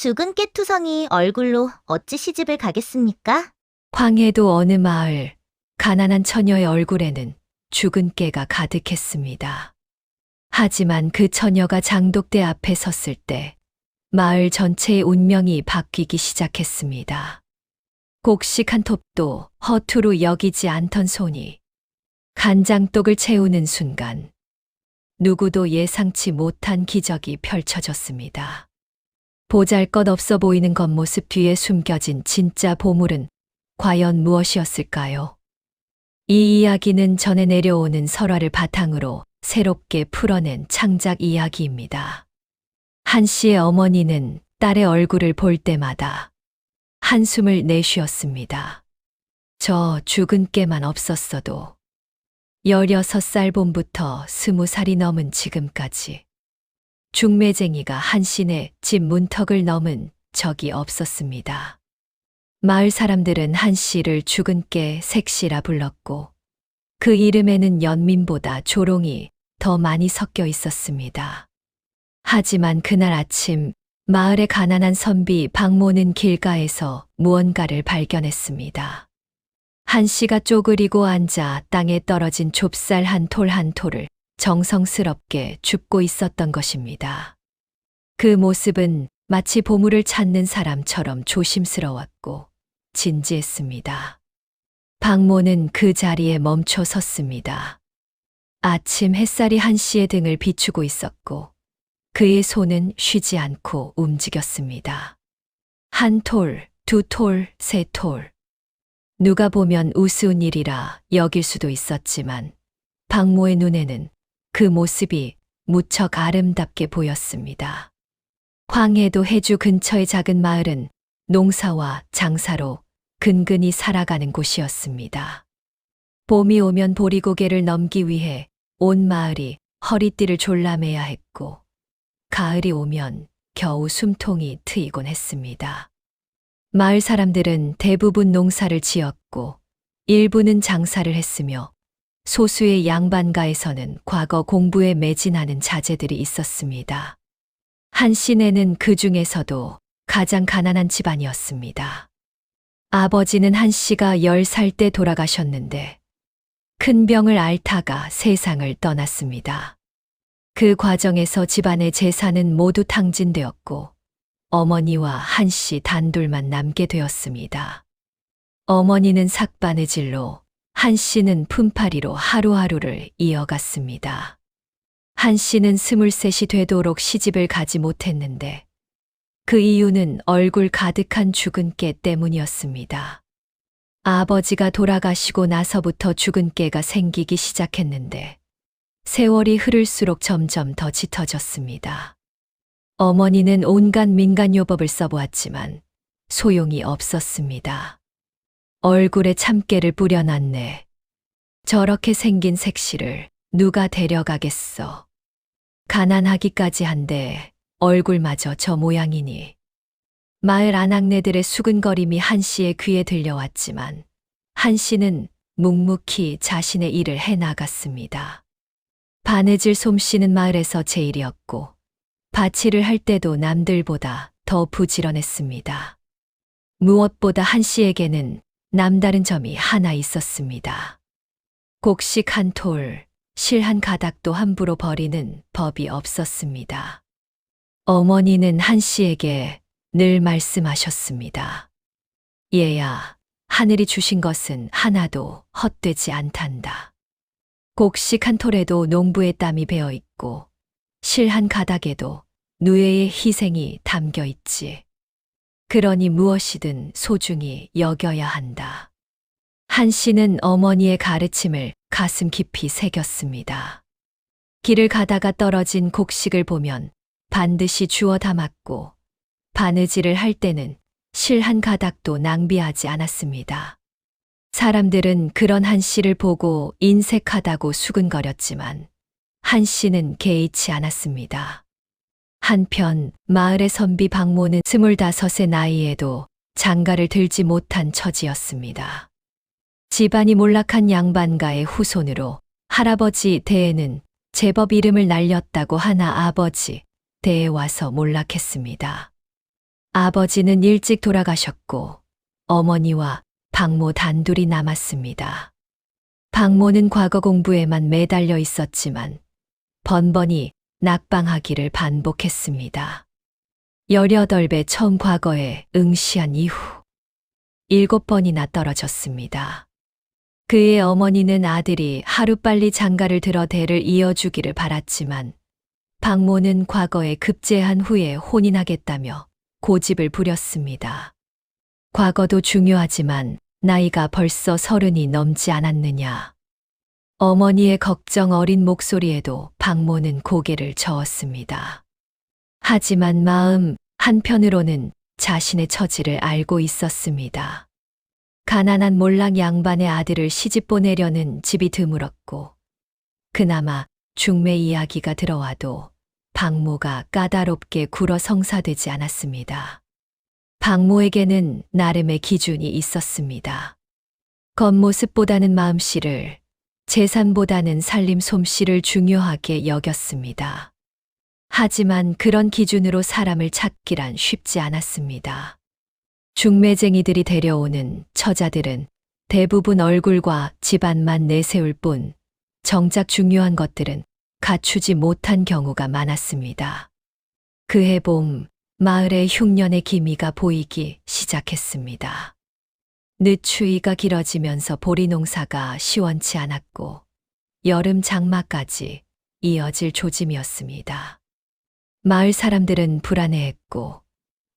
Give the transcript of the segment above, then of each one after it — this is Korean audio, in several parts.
죽은 깨투성이 얼굴로 어찌 시집을 가겠습니까? 황해도 어느 마을, 가난한 처녀의 얼굴에는 죽은 깨가 가득했습니다. 하지만 그 처녀가 장독대 앞에 섰을 때 마을 전체의 운명이 바뀌기 시작했습니다. 곡식 한 톱도 허투루 여기지 않던 손이 간장독을 채우는 순간 누구도 예상치 못한 기적이 펼쳐졌습니다. 보잘것없어 보이는 겉모습 뒤에 숨겨진 진짜 보물은 과연 무엇이었을까요? 이 이야기는 전해 내려오는 설화를 바탕으로 새롭게 풀어낸 창작 이야기입니다. 한 씨의 어머니는 딸의 얼굴을 볼 때마다 한숨을 내쉬었습니다. 저 죽은 깨만 없었어도 16살 봄부터 20살이 넘은 지금까지 중매쟁이가 한신의 집 문턱을 넘은 적이 없었습니다. 마을 사람들은 한씨를 죽은 깨 색시라 불렀고 그 이름에는 연민보다 조롱이 더 많이 섞여 있었습니다. 하지만 그날 아침 마을의 가난한 선비 박모는 길가에서 무언가를 발견했습니다. 한씨가 쪼그리고 앉아 땅에 떨어진 좁쌀 한 톨 한 톨을 정성스럽게 줍고 있었던 것입니다. 그 모습은 마치 보물을 찾는 사람처럼 조심스러웠고 진지했습니다. 박모는 그 자리에 멈춰 섰습니다. 아침 햇살이 한씨의 등을 비추고 있었고 그의 손은 쉬지 않고 움직였습니다. 한 톨, 두 톨, 세 톨. 누가 보면 우스운 일이라 여길 수도 있었지만 박모의 눈에는 그 모습이 무척 아름답게 보였습니다. 황해도 해주 근처의 작은 마을은 농사와 장사로 근근히 살아가는 곳이었습니다. 봄이 오면 보리고개를 넘기 위해 온 마을이 허리띠를 졸라매야 했고 가을이 오면 겨우 숨통이 트이곤 했습니다. 마을 사람들은 대부분 농사를 지었고 일부는 장사를 했으며 소수의 양반가에서는 과거 공부에 매진하는 자제들이 있었습니다. 한씨네는 그 중에서도 가장 가난한 집안이었습니다. 아버지는 한씨가 10살 때 돌아가셨는데 큰 병을 앓다가 세상을 떠났습니다. 그 과정에서 집안의 재산은 모두 탕진되었고 어머니와 한씨 단둘만 남게 되었습니다. 어머니는 삭바느질로 한씨는 품팔이로 하루하루를 이어갔습니다. 한씨는 23이 되도록 시집을 가지 못했는데 그 이유는 얼굴 가득한 죽은 깨 때문이었습니다. 아버지가 돌아가시고 나서부터 죽은 깨가 생기기 시작했는데 세월이 흐를수록 점점 더 짙어졌습니다. 어머니는 온갖 민간요법을 써보았지만 소용이 없었습니다. 얼굴에 참깨를 뿌려놨네. 저렇게 생긴 색시를 누가 데려가겠어. 가난하기까지 한데 얼굴마저 저 모양이니. 마을 아낙네들의 수근거림이 한씨의 귀에 들려왔지만 한씨는 묵묵히 자신의 일을 해나갔습니다. 바느질 솜씨는 마을에서 제일이었고 바치를 할 때도 남들보다 더 부지런했습니다. 무엇보다 한씨에게는 남다른 점이 하나 있었습니다. 곡식 한 톨, 실 한 가닥도 함부로 버리는 법이 없었습니다. 어머니는 한씨에게 늘 말씀하셨습니다. 얘야, 하늘이 주신 것은 하나도 헛되지 않단다. 곡식 한 톨에도 농부의 땀이 배어 있고 실 한 가닥에도 누에의 희생이 담겨 있지. 그러니 무엇이든 소중히 여겨야 한다. 한씨는 어머니의 가르침을 가슴 깊이 새겼습니다. 길을 가다가 떨어진 곡식을 보면 반드시 주워 담았고 바느질을 할 때는 실 한 가닥도 낭비하지 않았습니다. 사람들은 그런 한씨를 보고 인색하다고 수근거렸지만 한씨는 개의치 않았습니다. 한편 마을의 선비 박모는 25의 나이에도 장가를 들지 못한 처지였습니다. 집안이 몰락한 양반가의 후손으로 할아버지 대에는 제법 이름을 날렸다고 하나 아버지 대에 와서 몰락했습니다. 아버지는 일찍 돌아가셨고 어머니와 박모 단둘이 남았습니다. 박모는 과거 공부에만 매달려 있었지만 번번이 낙방하기를 반복했습니다. 18배 처음 과거에 응시한 이후 7번이나 떨어졌습니다. 그의 어머니는 아들이 하루빨리 장가를 들어 대를 이어주기를 바랐지만 박모는 과거에 급제한 후에 혼인하겠다며 고집을 부렸습니다. 과거도 중요하지만 나이가 벌써 30이 넘지 않았느냐. 어머니의 걱정 어린 목소리에도 박모는 고개를 저었습니다. 하지만 마음 한편으로는 자신의 처지를 알고 있었습니다. 가난한 몰락 양반의 아들을 시집 보내려는 집이 드물었고 그나마 중매 이야기가 들어와도 박모가 까다롭게 굴어 성사되지 않았습니다. 박모에게는 나름의 기준이 있었습니다. 겉모습보다는 마음씨를, 재산보다는 살림 솜씨를 중요하게 여겼습니다. 하지만 그런 기준으로 사람을 찾기란 쉽지 않았습니다. 중매쟁이들이 데려오는 처자들은 대부분 얼굴과 집안만 내세울 뿐 정작 중요한 것들은 갖추지 못한 경우가 많았습니다. 그해 봄 마을에 흉년의 기미가 보이기 시작했습니다. 늦추위가 길어지면서 보리 농사가 시원치 않았고 여름 장마까지 이어질 조짐이었습니다. 마을 사람들은 불안해했고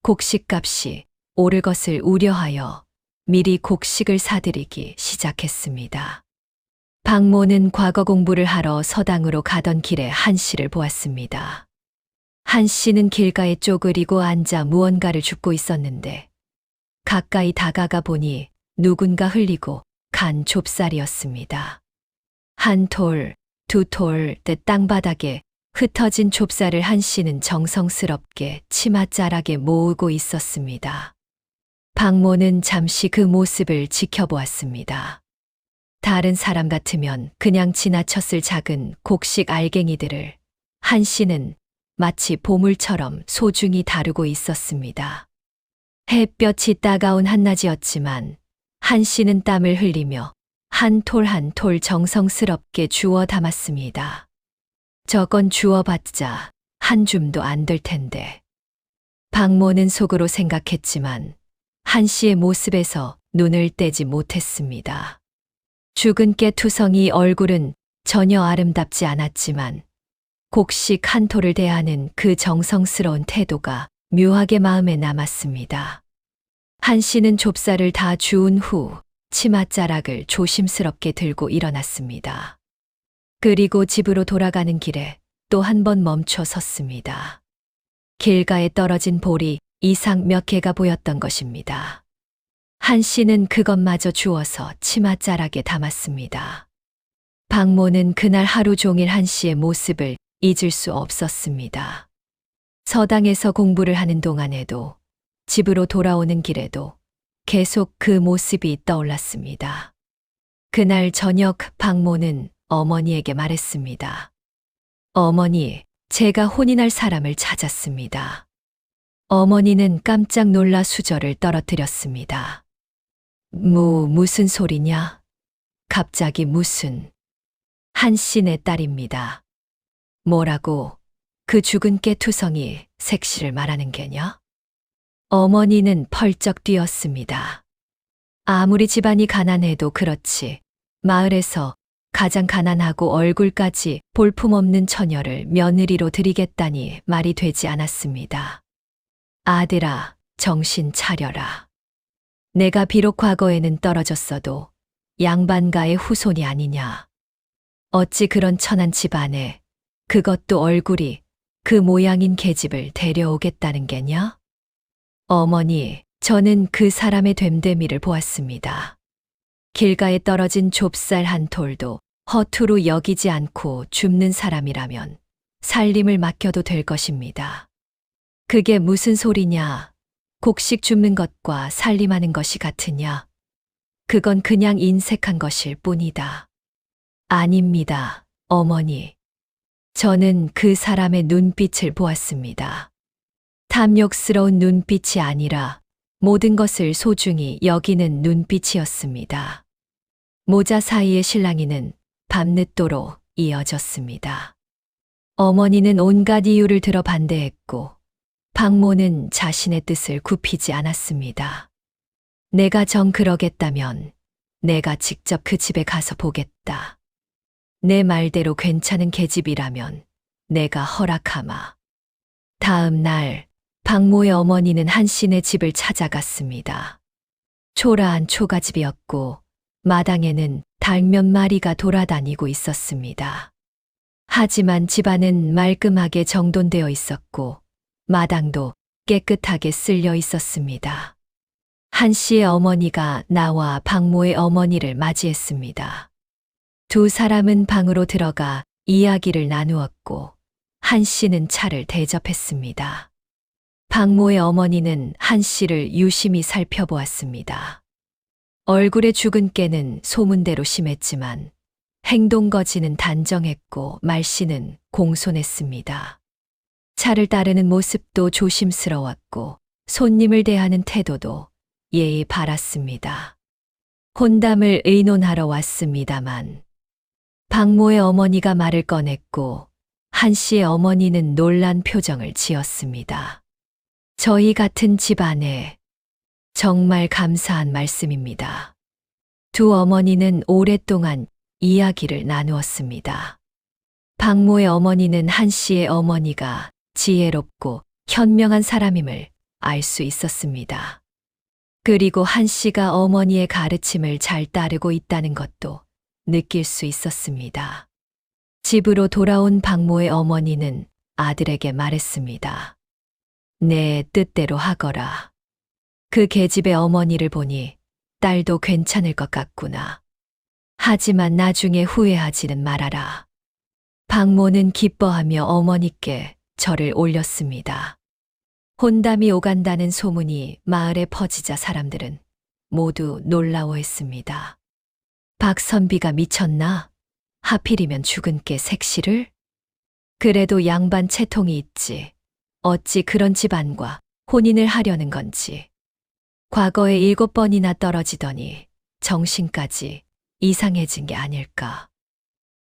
곡식값이 오를 것을 우려하여 미리 곡식을 사들이기 시작했습니다. 박모는 과거 공부를 하러 서당으로 가던 길에 한 씨를 보았습니다. 한 씨는 길가에 쪼그리고 앉아 무언가를 줍고 있었는데 가까이 다가가 보니 누군가 흘리고 간 좁쌀이었습니다. 한 톨, 두 톨 뜻 땅바닥에 흩어진 좁쌀을 한 씨는 정성스럽게 치맛자락에 모으고 있었습니다. 박모는 잠시 그 모습을 지켜보았습니다. 다른 사람 같으면 그냥 지나쳤을 작은 곡식 알갱이들을 한 씨는 마치 보물처럼 소중히 다루고 있었습니다. 햇볕이 따가운 한낮이었지만 한 씨는 땀을 흘리며 한 톨 한 톨 정성스럽게 주워 담았습니다. 저건 주워봤자 한 줌도 안 될 텐데. 박모는 속으로 생각했지만 한 씨의 모습에서 눈을 떼지 못했습니다. 죽은 깨 투성이 얼굴은 전혀 아름답지 않았지만 곡식 한 톨을 대하는 그 정성스러운 태도가 묘하게 마음에 남았습니다. 한 씨는 좁쌀을 다 주운 후 치맛자락을 조심스럽게 들고 일어났습니다. 그리고 집으로 돌아가는 길에 또 한 번 멈춰 섰습니다. 길가에 떨어진 볼이 이상 몇 개가 보였던 것입니다. 한 씨는 그것마저 주워서 치맛자락에 담았습니다. 박모는 그날 하루 종일 한 씨의 모습을 잊을 수 없었습니다. 서당에서 공부를 하는 동안에도 집으로 돌아오는 길에도 계속 그 모습이 떠올랐습니다. 그날 저녁 박모는 어머니에게 말했습니다. 어머니, 제가 혼인할 사람을 찾았습니다. 어머니는 깜짝 놀라 수저를 떨어뜨렸습니다. 무슨 소리냐? 갑자기 무슨? 한 씨 내 딸입니다. 뭐라고? 그 죽은 깨투성이 색시를 말하는 게냐? 어머니는 펄쩍 뛰었습니다. 아무리 집안이 가난해도 그렇지 마을에서 가장 가난하고 얼굴까지 볼품없는 처녀를 며느리로 들이겠다니 말이 되지 않았습니다. 아들아, 정신 차려라. 내가 비록 과거에는 떨어졌어도 양반가의 후손이 아니냐. 어찌 그런 천한 집안에 그것도 얼굴이 그 모양인 계집을 데려오겠다는 게냐? 어머니, 저는 그 사람의 됨됨이를 보았습니다. 길가에 떨어진 좁쌀 한 톨도 허투루 여기지 않고 줍는 사람이라면 살림을 맡겨도 될 것입니다. 그게 무슨 소리냐? 곡식 줍는 것과 살림하는 것이 같으냐? 그건 그냥 인색한 것일 뿐이다. 아닙니다, 어머니. 저는 그 사람의 눈빛을 보았습니다. 탐욕스러운 눈빛이 아니라 모든 것을 소중히 여기는 눈빛이었습니다. 모자 사이의 실랑이는 밤늦도록 이어졌습니다. 어머니는 온갖 이유를 들어 반대했고 박모는 자신의 뜻을 굽히지 않았습니다. 내가 정 그러겠다면 내가 직접 그 집에 가서 보겠다. 내 말대로 괜찮은 계집이라면 내가 허락하마. 다음 날 박모의 어머니는 한씨네 집을 찾아갔습니다. 초라한 초가집이었고 마당에는 닭 몇 마리가 돌아다니고 있었습니다. 하지만 집안은 말끔하게 정돈되어 있었고 마당도 깨끗하게 쓸려 있었습니다. 한씨의 어머니가 나와 박모의 어머니를 맞이했습니다. 두 사람은 방으로 들어가 이야기를 나누었고 한씨는 차를 대접했습니다. 박모의 어머니는 한씨를 유심히 살펴보았습니다. 얼굴의 주근깨는 소문대로 심했지만 행동거지는 단정했고 말씨는 공손했습니다. 차를 따르는 모습도 조심스러웠고 손님을 대하는 태도도 예의 바랐습니다. 혼담을 의논하러 왔습니다만 박모의 어머니가 말을 꺼냈고 한씨의 어머니는 놀란 표정을 지었습니다. 저희 같은 집안에 정말 감사한 말씀입니다. 두 어머니는 오랫동안 이야기를 나누었습니다. 박모의 어머니는 한씨의 어머니가 지혜롭고 현명한 사람임을 알 수 있었습니다. 그리고 한씨가 어머니의 가르침을 잘 따르고 있다는 것도 느낄 수 있었습니다. 집으로 돌아온 박모의 어머니는 아들에게 말했습니다. 내 뜻대로 하거라. 그 계집의 어머니를 보니 딸도 괜찮을 것 같구나. 하지만 나중에 후회하지는 말아라. 박모는 기뻐하며 어머니께 절을 올렸습니다. 혼담이 오간다는 소문이 마을에 퍼지자 사람들은 모두 놀라워했습니다. 박선비가 미쳤나? 하필이면 죽은 께 색시를? 그래도 양반 채통이 있지. 어찌 그런 집안과 혼인을 하려는 건지. 과거에 7번이나 떨어지더니 정신까지 이상해진 게 아닐까.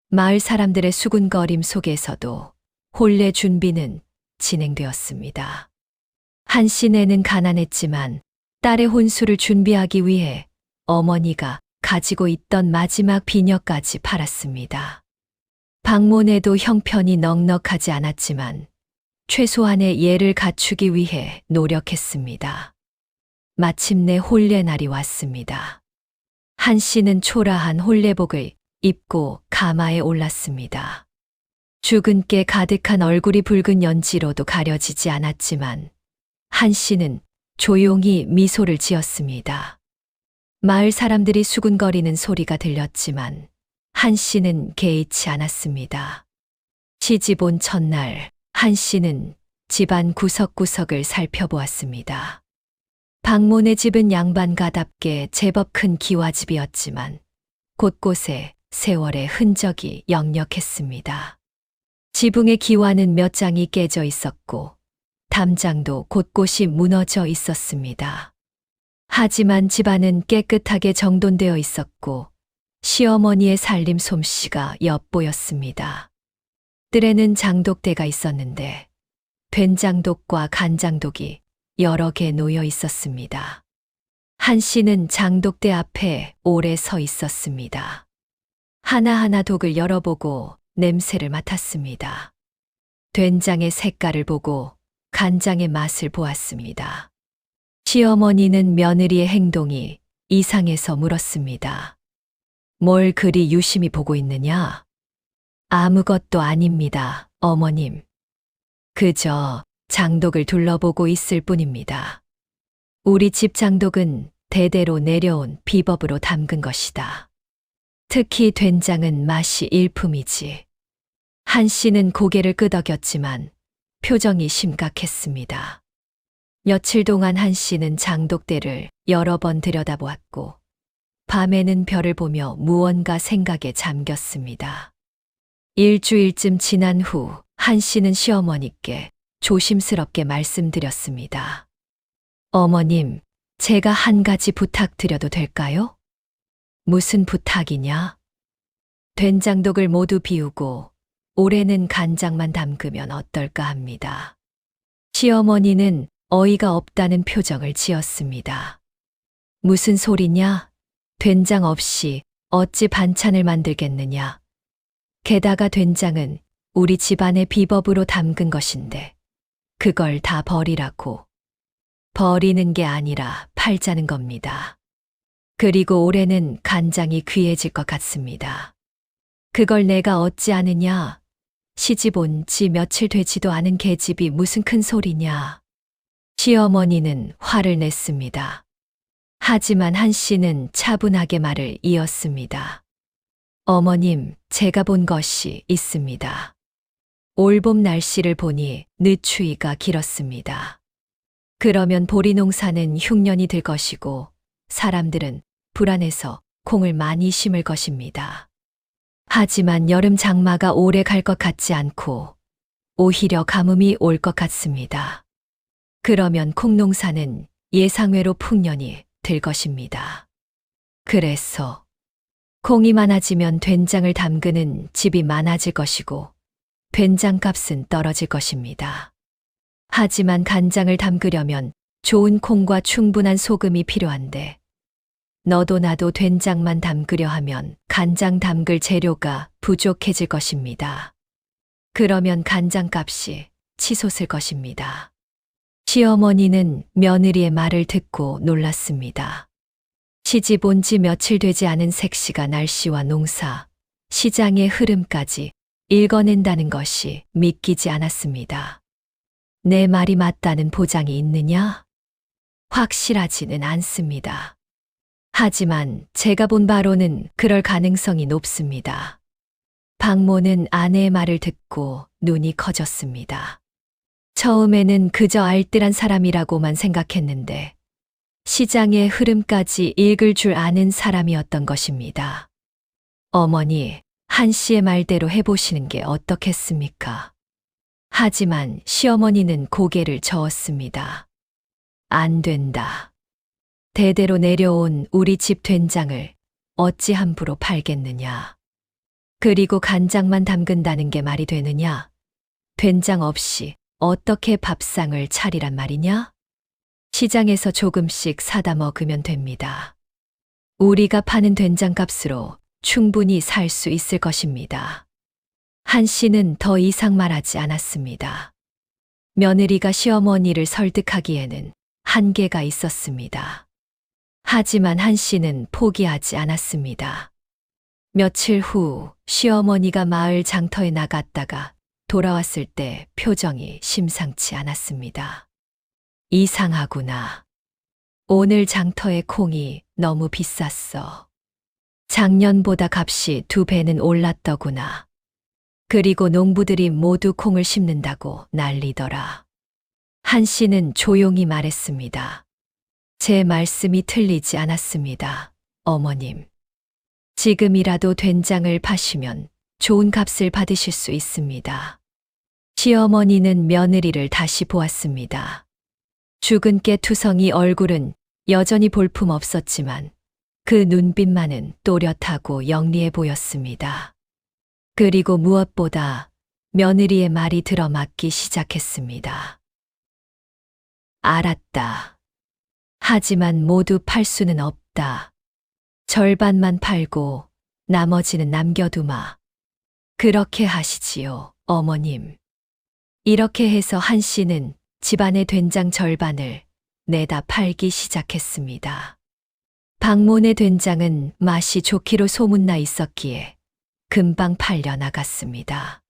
마을 사람들의 수군거림 속에서도 혼례 준비는 진행되었습니다. 한씨네는 가난했지만 딸의 혼수를 준비하기 위해 어머니가 가지고 있던 마지막 비녀까지 팔았습니다. 박모네도 형편이 넉넉하지 않았지만 최소한의 예를 갖추기 위해 노력했습니다. 마침내 혼례날이 왔습니다. 한씨는 초라한 혼례복을 입고 가마에 올랐습니다. 죽은 께 가득한 얼굴이 붉은 연지로도 가려지지 않았지만 한씨는 조용히 미소를 지었습니다. 마을 사람들이 수군거리는 소리가 들렸지만 한씨는 개의치 않았습니다. 시집 온 첫날 한씨는 집안 구석구석을 살펴보았습니다. 박모네 집은 양반가답게 제법 큰 기와집이었지만 곳곳에 세월의 흔적이 역력했습니다. 지붕의 기와는 몇 장이 깨져 있었고 담장도 곳곳이 무너져 있었습니다. 하지만 집안은 깨끗하게 정돈되어 있었고 시어머니의 살림 솜씨가 엿보였습니다. 뜰에는 장독대가 있었는데 된장독과 간장독이 여러 개 놓여 있었습니다. 한씨는 장독대 앞에 오래 서 있었습니다. 하나하나 독을 열어보고 냄새를 맡았습니다. 된장의 색깔을 보고 간장의 맛을 보았습니다. 시어머니는 며느리의 행동이 이상해서 물었습니다. 뭘 그리 유심히 보고 있느냐? 아무것도 아닙니다, 어머님. 그저 장독을 둘러보고 있을 뿐입니다. 우리 집 장독은 대대로 내려온 비법으로 담근 것이다. 특히 된장은 맛이 일품이지. 한씨는 고개를 끄덕였지만 표정이 심각했습니다. 며칠 동안 한씨는 장독대를 여러 번 들여다보았고 밤에는 별을 보며 무언가 생각에 잠겼습니다. 일주일쯤 지난 후 한씨는 시어머니께 조심스럽게 말씀드렸습니다. 어머님, 제가 한 가지 부탁드려도 될까요? 무슨 부탁이냐? 된장독을 모두 비우고 올해는 간장만 담그면 어떨까 합니다. 시어머니는 어이가 없다는 표정을 지었습니다. 무슨 소리냐? 된장 없이 어찌 반찬을 만들겠느냐? 게다가 된장은 우리 집안의 비법으로 담근 것인데 그걸 다 버리라고. 버리는 게 아니라 팔자는 겁니다. 그리고 올해는 간장이 귀해질 것 같습니다. 그걸 내가 어찌 아느냐? 시집 온 지 며칠 되지도 않은 계집이 무슨 큰 소리냐? 시어머니는 화를 냈습니다. 하지만 한 씨는 차분하게 말을 이었습니다. 어머님, 제가 본 것이 있습니다. 올봄 날씨를 보니 늦추위가 길었습니다. 그러면 보리 농사는 흉년이 들 것이고 사람들은 불안해서 콩을 많이 심을 것입니다. 하지만 여름 장마가 오래 갈 것 같지 않고 오히려 가뭄이 올 것 같습니다. 그러면 콩농사는 예상외로 풍년이 들 것입니다. 그래서 콩이 많아지면 된장을 담그는 집이 많아질 것이고 된장값은 떨어질 것입니다. 하지만 간장을 담그려면 좋은 콩과 충분한 소금이 필요한데 너도 나도 된장만 담그려 하면 간장 담글 재료가 부족해질 것입니다. 그러면 간장값이 치솟을 것입니다. 시어머니는 며느리의 말을 듣고 놀랐습니다. 시집 온 지 며칠 되지 않은 색시가 날씨와 농사, 시장의 흐름까지 읽어낸다는 것이 믿기지 않았습니다. 내 말이 맞다는 보장이 있느냐? 확실하지는 않습니다. 하지만 제가 본 바로는 그럴 가능성이 높습니다. 박모는 아내의 말을 듣고 눈이 커졌습니다. 처음에는 그저 알뜰한 사람이라고만 생각했는데 시장의 흐름까지 읽을 줄 아는 사람이었던 것입니다. 어머니, 한 씨의 말대로 해보시는 게 어떻겠습니까? 하지만 시어머니는 고개를 저었습니다. 안 된다. 대대로 내려온 우리 집 된장을 어찌 함부로 팔겠느냐. 그리고 간장만 담근다는 게 말이 되느냐? 된장 없이 어떻게 밥상을 차리란 말이냐? 시장에서 조금씩 사다 먹으면 됩니다. 우리가 파는 된장값으로 충분히 살 수 있을 것입니다. 한 씨는 더 이상 말하지 않았습니다. 며느리가 시어머니를 설득하기에는 한계가 있었습니다. 하지만 한 씨는 포기하지 않았습니다. 며칠 후 시어머니가 마을 장터에 나갔다가 돌아왔을 때 표정이 심상치 않았습니다. 이상하구나. 오늘 장터의 콩이 너무 비쌌어. 작년보다 값이 2배는 올랐더구나. 그리고 농부들이 모두 콩을 심는다고 난리더라. 한 씨는 조용히 말했습니다. 제 말씀이 틀리지 않았습니다, 어머님. 지금이라도 된장을 파시면 좋은 값을 받으실 수 있습니다. 시어머니는 며느리를 다시 보았습니다. 죽은 깨 투성이 얼굴은 여전히 볼품 없었지만 그 눈빛만은 또렷하고 영리해 보였습니다. 그리고 무엇보다 며느리의 말이 들어맞기 시작했습니다. 알았다. 하지만 모두 팔 수는 없다. 절반만 팔고 나머지는 남겨두마. 그렇게 하시지요, 어머님. 이렇게 해서 한 씨는 집안의 된장 절반을 내다 팔기 시작했습니다. 박모네 된장은 맛이 좋기로 소문나 있었기에 금방 팔려 나갔습니다.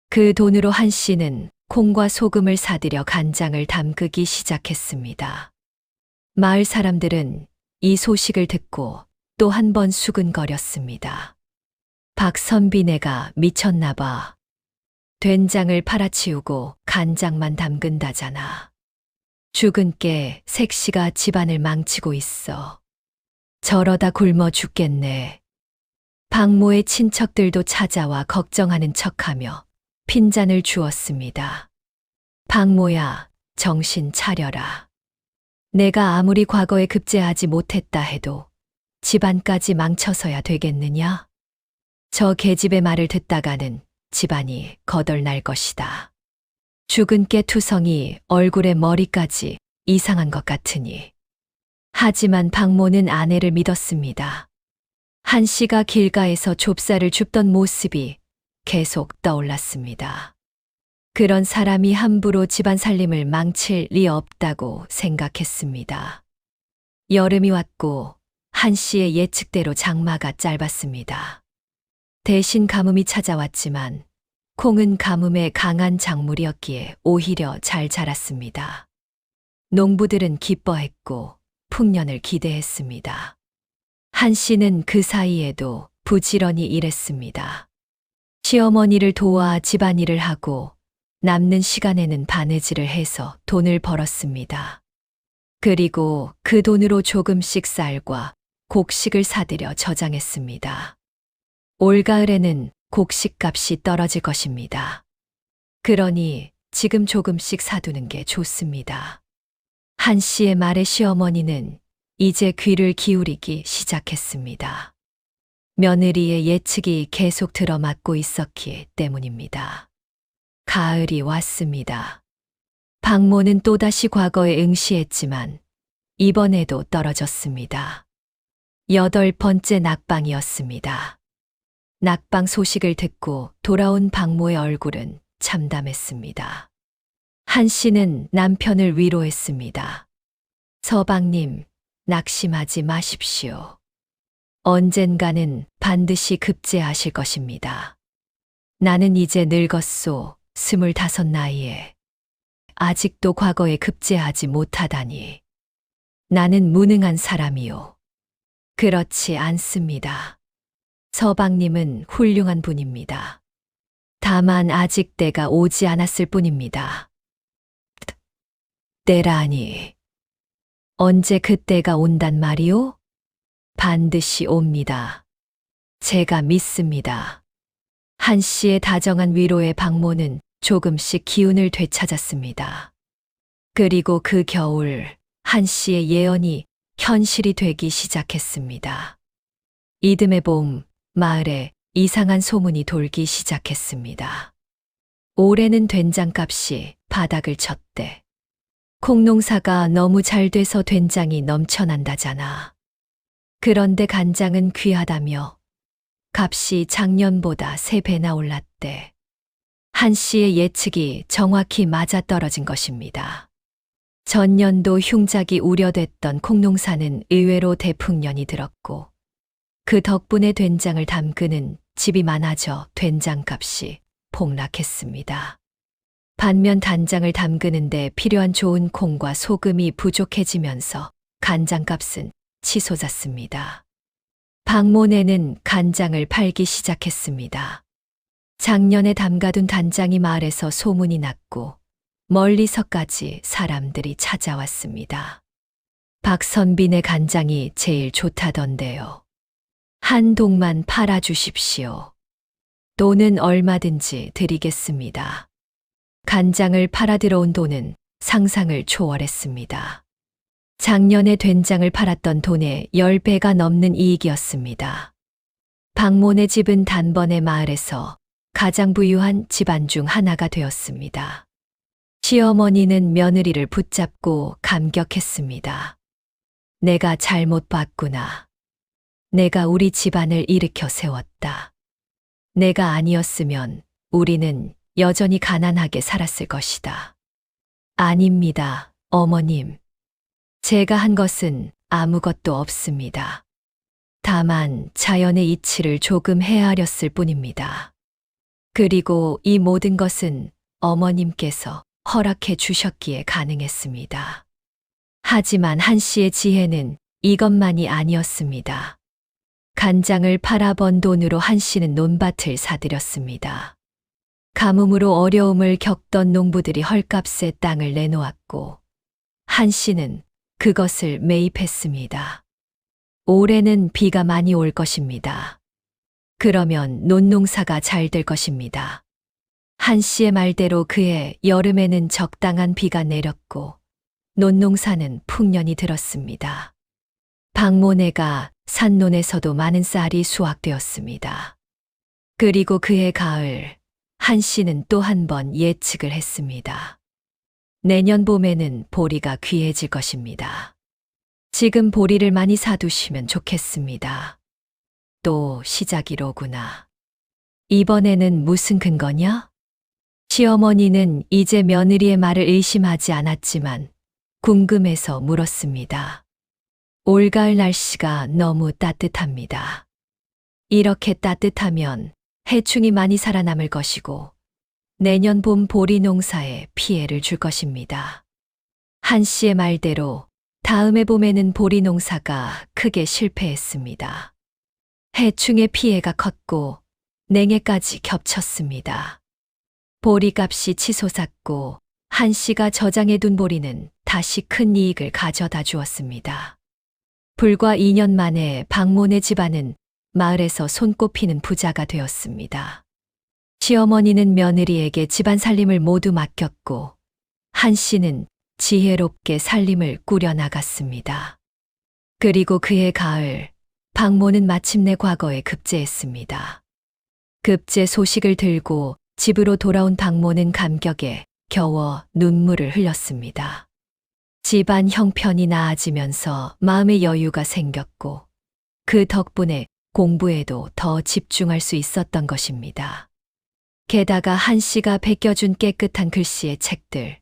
그 돈으로 한 씨는 콩과 소금을 사들여 간장을 담그기 시작했습니다. 마을 사람들은 이 소식을 듣고 또 한 번 수근거렸습니다. 박선비네가 미쳤나 봐. 된장을 팔아치우고 간장만 담근다잖아. 죽은 깨 색시가 집안을 망치고 있어. 저러다 굶어 죽겠네. 박모의 친척들도 찾아와 걱정하는 척하며 핀잔을 주었습니다. 박모야, 정신 차려라. 내가 아무리 과거에 급제하지 못했다 해도 집안까지 망쳐서야 되겠느냐? 저 계집의 말을 듣다가는 집안이 거덜날 것이다. 죽은 깨 투성이 얼굴에 머리까지 이상한 것 같으니. 하지만 박모는 아내를 믿었습니다. 한 씨가 길가에서 좁쌀을 줍던 모습이 계속 떠올랐습니다. 그런 사람이 함부로 집안 살림을 망칠 리 없다고 생각했습니다. 여름이 왔고 한 씨의 예측대로 장마가 짧았습니다. 대신 가뭄이 찾아왔지만 콩은 가뭄에 강한 작물이었기에 오히려 잘 자랐습니다. 농부들은 기뻐했고 풍년을 기대했습니다. 한 씨는 그 사이에도 부지런히 일했습니다. 시어머니를 도와 집안일을 하고 남는 시간에는 바느질을 해서 돈을 벌었습니다. 그리고 그 돈으로 조금씩 쌀과 곡식을 사들여 저장했습니다. 올가을에는 곡식값이 떨어질 것입니다. 그러니 지금 조금씩 사두는 게 좋습니다. 한 씨의 말에 시어머니는 이제 귀를 기울이기 시작했습니다. 며느리의 예측이 계속 들어맞고 있었기 때문입니다. 가을이 왔습니다. 박모는 또다시 과거에 응시했지만 이번에도 떨어졌습니다. 8번째 낙방이었습니다. 낙방 소식을 듣고 돌아온 박모의 얼굴은 참담했습니다. 한 씨는 남편을 위로했습니다. 서방님, 낙심하지 마십시오. 언젠가는 반드시 급제하실 것입니다. 나는 이제 늙었소. 25 나이에 아직도 과거에 급제하지 못하다니. 나는 무능한 사람이요. 그렇지 않습니다. 서방님은 훌륭한 분입니다. 다만 아직 때가 오지 않았을 뿐입니다. 때라니. 언제 그때가 온단 말이오? 반드시 옵니다. 제가 믿습니다. 한 씨의 다정한 위로에 박모는 조금씩 기운을 되찾았습니다. 그리고 그 겨울 한 씨의 예언이 현실이 되기 시작했습니다. 이듬해 봄 마을에 이상한 소문이 돌기 시작했습니다. 올해는 된장값이 바닥을 쳤대. 콩농사가 너무 잘 돼서 된장이 넘쳐난다잖아. 그런데 간장은 귀하다며 값이 작년보다 3배나 올랐대. 한 씨의 예측이 정확히 맞아떨어진 것입니다. 전년도 흉작이 우려됐던 콩농사는 의외로 대풍년이 들었고 그 덕분에 된장을 담그는 집이 많아져 된장값이 폭락했습니다. 반면 단장을 담그는데 필요한 좋은 콩과 소금이 부족해지면서 간장값은 치솟았습니다. 박모네는 간장을 팔기 시작했습니다. 작년에 담가둔 단장이 마을에서 소문이 났고 멀리서까지 사람들이 찾아왔습니다. 박선빈의 간장이 제일 좋다던데요. 한 동만 팔아주십시오. 돈은 얼마든지 드리겠습니다. 간장을 팔아 들어온 돈은 상상을 초월했습니다. 작년에 된장을 팔았던 돈의 10배가 넘는 이익이었습니다. 박모네 집은 단번에 마을에서 가장 부유한 집안 중 하나가 되었습니다. 시어머니는 며느리를 붙잡고 감격했습니다. 내가 잘못 봤구나. 내가 우리 집안을 일으켜 세웠다. 내가 아니었으면 우리는 여전히 가난하게 살았을 것이다. 아닙니다, 어머님. 제가 한 것은 아무것도 없습니다. 다만 자연의 이치를 조금 헤아렸을 뿐입니다. 그리고 이 모든 것은 어머님께서 허락해 주셨기에 가능했습니다. 하지만 한 씨의 지혜는 이것만이 아니었습니다. 간장을 팔아 번 돈으로 한 씨는 논밭을 사들였습니다. 가뭄으로 어려움을 겪던 농부들이 헐값에 땅을 내놓았고 한 씨는 그것을 매입했습니다. 올해는 비가 많이 올 것입니다. 그러면 논농사가 잘 될 것입니다. 한 씨의 말대로 그해 여름에는 적당한 비가 내렸고 논농사는 풍년이 들었습니다. 박모네가 산논에서도 많은 쌀이 수확되었습니다. 그리고 그해 가을 한 씨는 또 한 번 예측을 했습니다. 내년 봄에는 보리가 귀해질 것입니다. 지금 보리를 많이 사두시면 좋겠습니다. 또 시작이로구나. 이번에는 무슨 근거냐? 시어머니는 이제 며느리의 말을 의심하지 않았지만 궁금해서 물었습니다. 올가을 날씨가 너무 따뜻합니다. 이렇게 따뜻하면 해충이 많이 살아남을 것이고 내년 봄 보리 농사에 피해를 줄 것입니다. 한 씨의 말대로 다음해 봄에는 보리 농사가 크게 실패했습니다. 해충의 피해가 컸고 냉해까지 겹쳤습니다. 보리값이 치솟았고 한 씨가 저장해둔 보리는 다시 큰 이익을 가져다 주었습니다. 불과 2년 만에 박모네 집안은 마을에서 손꼽히는 부자가 되었습니다. 시어머니는 며느리에게 집안 살림을 모두 맡겼고 한 씨는 지혜롭게 살림을 꾸려나갔습니다. 그리고 그해 가을 박모는 마침내 과거에 급제했습니다. 급제 소식을 들고 집으로 돌아온 박모는 감격에 겨워 눈물을 흘렸습니다. 집안 형편이 나아지면서 마음의 여유가 생겼고 그 덕분에 공부에도 더 집중할 수 있었던 것입니다. 게다가 한 씨가 베껴준 깨끗한 글씨의 책들,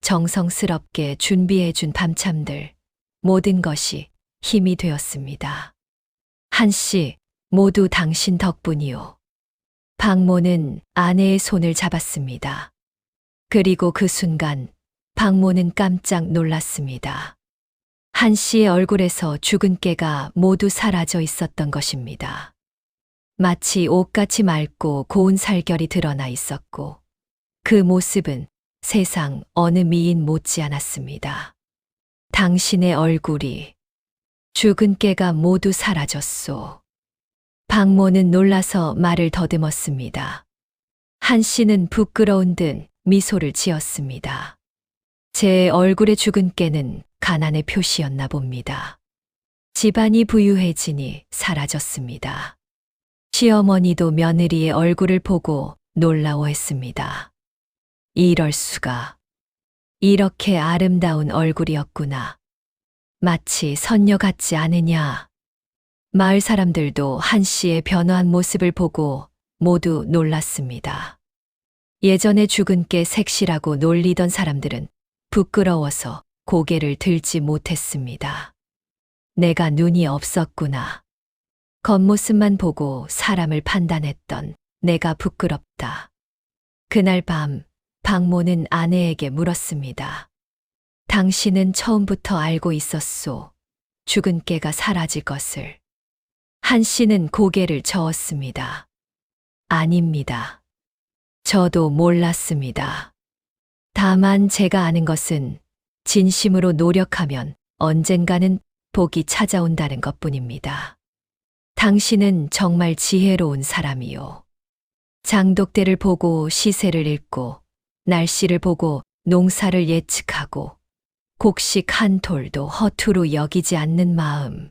정성스럽게 준비해준 밤참들, 모든 것이 힘이 되었습니다. 한 씨, 모두 당신 덕분이요. 박모는 아내의 손을 잡았습니다. 그리고 그 순간 박모는 깜짝 놀랐습니다. 한 씨의 얼굴에서 죽은 깨가 모두 사라져 있었던 것입니다. 마치 옷같이 맑고 고운 살결이 드러나 있었고 그 모습은 세상 어느 미인 못지않았습니다. 당신의 얼굴이 죽은 깨가 모두 사라졌소. 박모는 놀라서 말을 더듬었습니다. 한 씨는 부끄러운 듯 미소를 지었습니다. 제 얼굴에 죽은 깨는 가난의 표시였나 봅니다. 집안이 부유해지니 사라졌습니다. 시어머니도 며느리의 얼굴을 보고 놀라워했습니다. 이럴 수가. 이렇게 아름다운 얼굴이었구나. 마치 선녀 같지 않으냐. 마을 사람들도 한 씨의 변화한 모습을 보고 모두 놀랐습니다. 예전에 죽은 깨 색시라고 놀리던 사람들은 부끄러워서 고개를 들지 못했습니다. 내가 눈이 없었구나. 겉모습만 보고 사람을 판단했던 내가 부끄럽다. 그날 밤 박모는 아내에게 물었습니다. 당신은 처음부터 알고 있었소. 죽은 깨가 사라질 것을. 한 씨는 고개를 저었습니다. 아닙니다. 저도 몰랐습니다. 다만 제가 아는 것은 진심으로 노력하면 언젠가는 복이 찾아온다는 것뿐입니다. 당신은 정말 지혜로운 사람이요. 장독대를 보고 시세를 읽고 날씨를 보고 농사를 예측하고 곡식 한 톨도 허투루 여기지 않는 마음.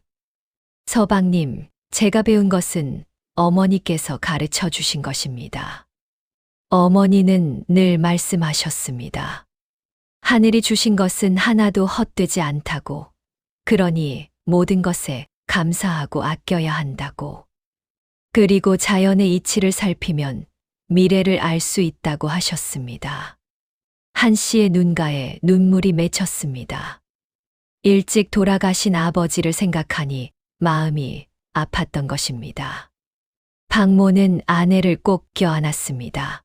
서방님, 제가 배운 것은 어머니께서 가르쳐 주신 것입니다. 어머니는 늘 말씀하셨습니다. 하늘이 주신 것은 하나도 헛되지 않다고. 그러니 모든 것에 감사하고 아껴야 한다고. 그리고 자연의 이치를 살피면 미래를 알 수 있다고 하셨습니다. 한 씨의 눈가에 눈물이 맺혔습니다. 일찍 돌아가신 아버지를 생각하니 마음이 아팠던 것입니다. 박모는 아내를 꼭 껴안았습니다.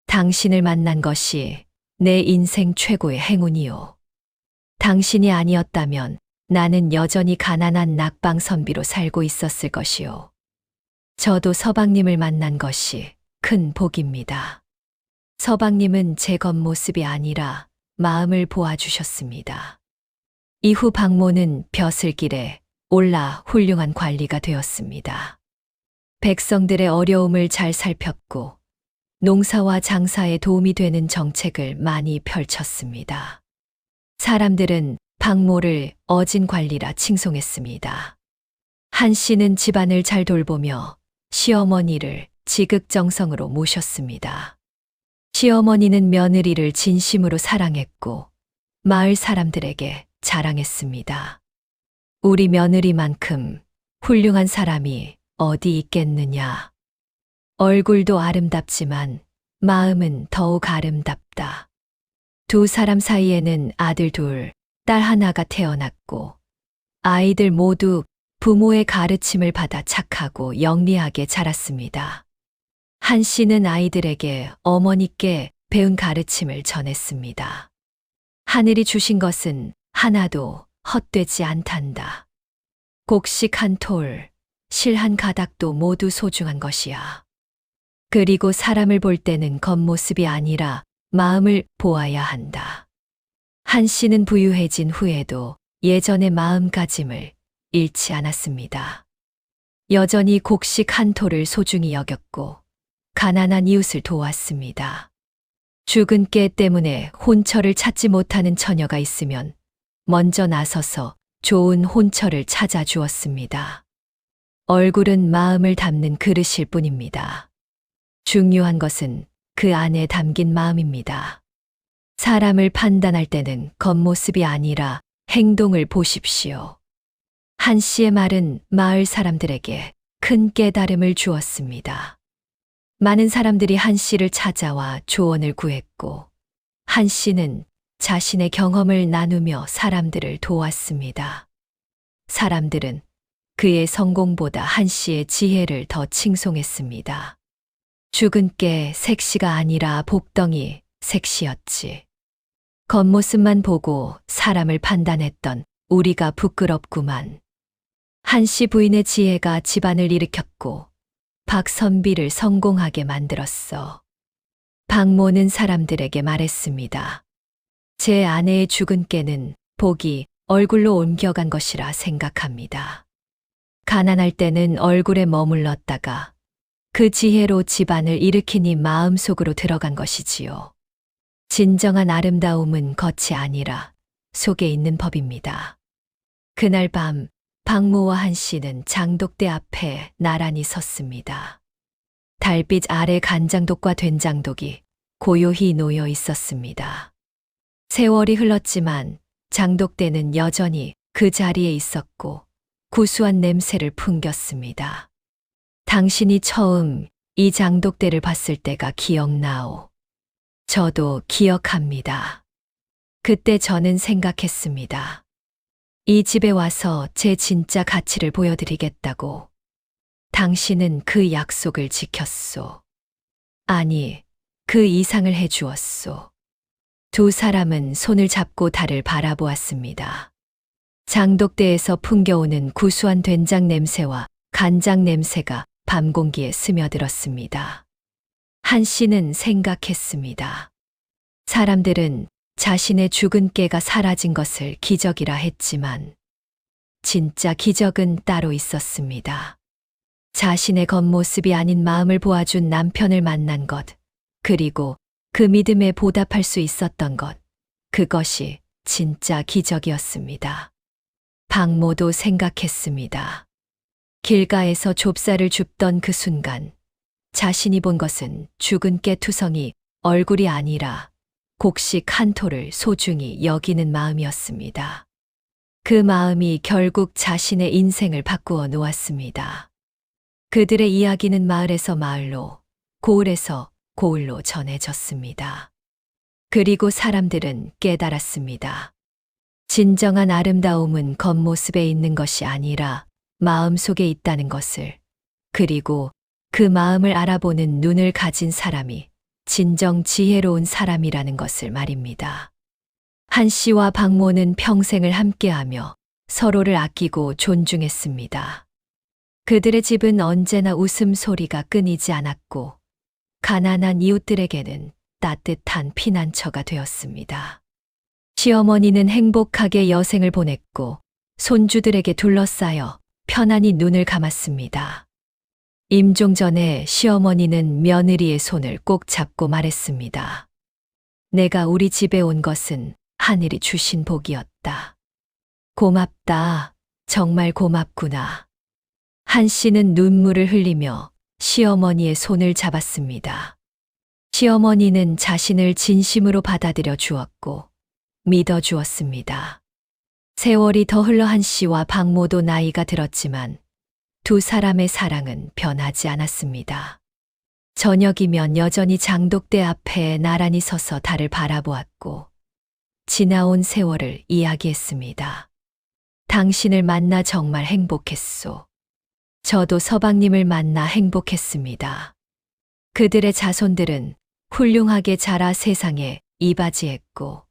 당신을 만난 것이 내 인생 최고의 행운이요. 당신이 아니었다면 나는 여전히 가난한 낙방 선비로 살고 있었을 것이요. 저도 서방님을 만난 것이 큰 복입니다. 서방님은 제 겉모습이 아니라 마음을 보아주셨습니다. 이후 박모는 벼슬길에 올라 훌륭한 관리가 되었습니다. 백성들의 어려움을 잘 살폈고 농사와 장사에 도움이 되는 정책을 많이 펼쳤습니다. 사람들은 박모를 어진 관리라 칭송했습니다. 한 씨는 집안을 잘 돌보며 시어머니를 지극정성으로 모셨습니다. 시어머니는 며느리를 진심으로 사랑했고 마을 사람들에게 자랑했습니다. 우리 며느리만큼 훌륭한 사람이 어디 있겠느냐. 얼굴도 아름답지만 마음은 더욱 아름답다. 두 사람 사이에는 아들 둘, 딸 하나가 태어났고 아이들 모두 부모의 가르침을 받아 착하고 영리하게 자랐습니다. 한 씨는 아이들에게 어머니께 배운 가르침을 전했습니다. 하늘이 주신 것은 하나도 헛되지 않단다. 곡식 한 톨, 실 한 가닥도 모두 소중한 것이야. 그리고 사람을 볼 때는 겉모습이 아니라 마음을 보아야 한다. 한 씨는 부유해진 후에도 예전의 마음가짐을 잃지 않았습니다. 여전히 곡식 한 톨을 소중히 여겼고 가난한 이웃을 도왔습니다. 죽은 깨 때문에 혼처를 찾지 못하는 처녀가 있으면 먼저 나서서 좋은 혼처를 찾아주었습니다. 얼굴은 마음을 담는 그릇일 뿐입니다. 중요한 것은 그 안에 담긴 마음입니다. 사람을 판단할 때는 겉모습이 아니라 행동을 보십시오. 한 씨의 말은 마을 사람들에게 큰 깨달음을 주었습니다. 많은 사람들이 한 씨를 찾아와 조언을 구했고, 한 씨는 자신의 경험을 나누며 사람들을 도왔습니다. 사람들은 그의 성공보다 한 씨의 지혜를 더 칭송했습니다. 죽은 깨 색시가 아니라 복덩이 색시였지. 겉모습만 보고 사람을 판단했던 우리가 부끄럽구만. 한 씨 부인의 지혜가 집안을 일으켰고 박선비를 성공하게 만들었어. 박모는 사람들에게 말했습니다. 제 아내의 죽은 깨는 복이 얼굴로 옮겨간 것이라 생각합니다. 가난할 때는 얼굴에 머물렀다가 그 지혜로 집안을 일으키니 마음속으로 들어간 것이지요. 진정한 아름다움은 겉이 아니라 속에 있는 법입니다. 그날 밤 박모와 한 씨는 장독대 앞에 나란히 섰습니다. 달빛 아래 간장독과 된장독이 고요히 놓여 있었습니다. 세월이 흘렀지만 장독대는 여전히 그 자리에 있었고 구수한 냄새를 풍겼습니다. 당신이 처음 이 장독대를 봤을 때가 기억나오. 저도 기억합니다. 그때 저는 생각했습니다. 이 집에 와서 제 진짜 가치를 보여드리겠다고. 당신은 그 약속을 지켰소. 아니, 그 이상을 해주었소. 두 사람은 손을 잡고 달을 바라보았습니다. 장독대에서 풍겨오는 구수한 된장 냄새와 간장 냄새가 밤 공기에 스며들었습니다. 한 씨는 생각했습니다. 사람들은 자신의 죽은 깨가 사라진 것을 기적이라 했지만 진짜 기적은 따로 있었습니다. 자신의 겉모습이 아닌 마음을 보아준 남편을 만난 것, 그리고 그 믿음에 보답할 수 있었던 것, 그것이 진짜 기적이었습니다. 박모도 생각했습니다. 길가에서 좁쌀을 줍던 그 순간 자신이 본 것은 죽은 깨 투성이 얼굴이 아니라 곡식 한 톨을 소중히 여기는 마음이었습니다. 그 마음이 결국 자신의 인생을 바꾸어 놓았습니다. 그들의 이야기는 마을에서 마을로, 고을에서 고을로 전해졌습니다. 그리고 사람들은 깨달았습니다. 진정한 아름다움은 겉모습에 있는 것이 아니라 마음 속에 있다는 것을, 그리고 그 마음을 알아보는 눈을 가진 사람이 진정 지혜로운 사람이라는 것을 말입니다. 한 씨와 박모는 평생을 함께하며 서로를 아끼고 존중했습니다. 그들의 집은 언제나 웃음소리가 끊이지 않았고 가난한 이웃들에게는 따뜻한 피난처가 되었습니다. 시어머니는 행복하게 여생을 보냈고 손주들에게 둘러싸여 편안히 눈을 감았습니다. 임종 전에 시어머니는 며느리의 손을 꼭 잡고 말했습니다. 내가 우리 집에 온 것은 하늘이 주신 복이었다. 고맙다. 정말 고맙구나. 한 씨는 눈물을 흘리며 시어머니의 손을 잡았습니다. 시어머니는 자신을 진심으로 받아들여 주었고 믿어 주었습니다. 세월이 더 흘러 한 씨와 박모도 나이가 들었지만 두 사람의 사랑은 변하지 않았습니다. 저녁이면 여전히 장독대 앞에 나란히 서서 달을 바라보았고 지나온 세월을 이야기했습니다. 당신을 만나 정말 행복했소. 저도 서방님을 만나 행복했습니다. 그들의 자손들은 훌륭하게 자라 세상에 이바지했고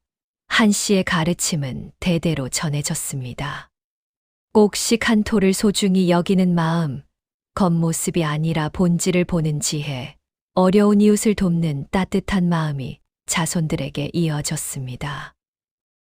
한 씨의 가르침은 대대로 전해졌습니다. 꼭식 한 토를 소중히 여기는 마음, 겉모습이 아니라 본질을 보는 지혜, 어려운 이웃을 돕는 따뜻한 마음이 자손들에게 이어졌습니다.